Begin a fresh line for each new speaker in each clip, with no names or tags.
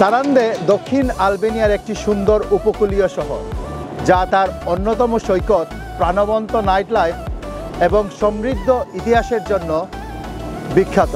সারান্দে দক্ষিণ আলবেনিয়ার একটি সুন্দর উপকূলীয় শহর, যা তার অন্যতম সৈকত, প্রাণবন্ত নাইট লাইফ এবং সমৃদ্ধ ইতিহাসের জন্য বিখ্যাত।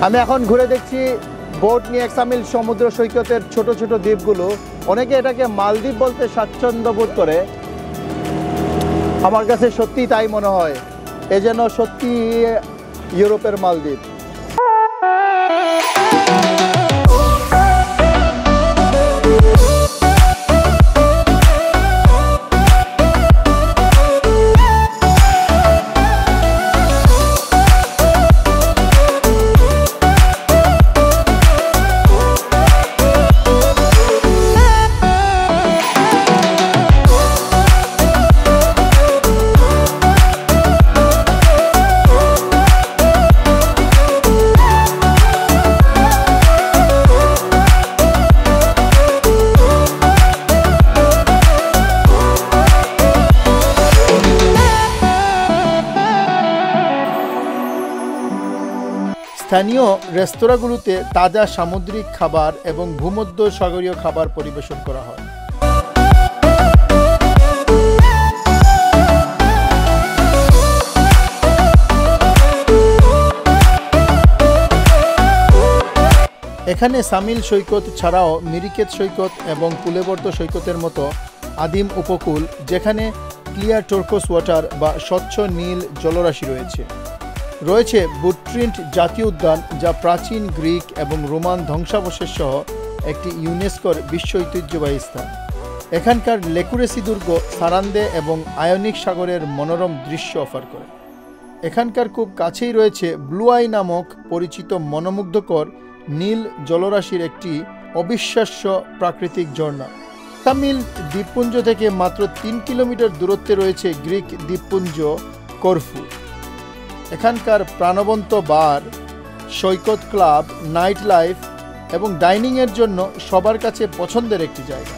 আমি এখন ঘুরে দেখছি বোট নিয়ে সামিল সমুদ্র সৈকতের ছোট ছোট দ্বীপগুলো। অনেকে এটাকে মালদ্বীপ বলতে স্বাচ্ছন্দ্য বোধ করে, আমার কাছে সত্যি তাই মনে হয়। এ যেন সত্যি ইউরোপের মালদ্বীপ। স্থানীয় রেস্তোরাঁগুলোতে তাজা সামুদ্রিক খাবার এবং ভূমধ্যসাগরীয় খাবার পরিবেশন করা হয়। এখানে সামিল সৈকত ছাড়াও মিরিকেত সৈকত এবং কুলেবর্দ সৈকতের মতো আদিম উপকূল, যেখানে ক্লিয়ার টার্কোস ওয়াটার বা স্বচ্ছ নীল জলরাশি রয়েছে। রয়েছে বুট্রিন্ট জাতীয় উদ্যান, যা প্রাচীন গ্রিক এবং রোমান ধ্বংসাবশেষ সহ একটি ইউনেস্কোর বিশ্ব ঐতিহ্যবাহী স্থান। এখানকার লেকুরেসি দুর্গ সারান্দে এবং আয়োনিক সাগরের মনোরম দৃশ্য অফার করে। এখানকার খুব কাছেই রয়েছে ব্লু আই নামক পরিচিত মনোমুগ্ধকর নীল জলরাশির একটি অবিশ্বাস্য প্রাকৃতিক ঝর্ণা। তামিল দ্বীপপুঞ্জ থেকে মাত্র 3 কিলোমিটার দূরত্বে রয়েছে গ্রিক দ্বীপপুঞ্জ করফু। এখানকার প্রাণবন্ত বার, সৈকত ক্লাব, নাইট লাইফ এবং ডাইনিংয়ের জন্য সবার কাছে পছন্দের একটি জায়গা।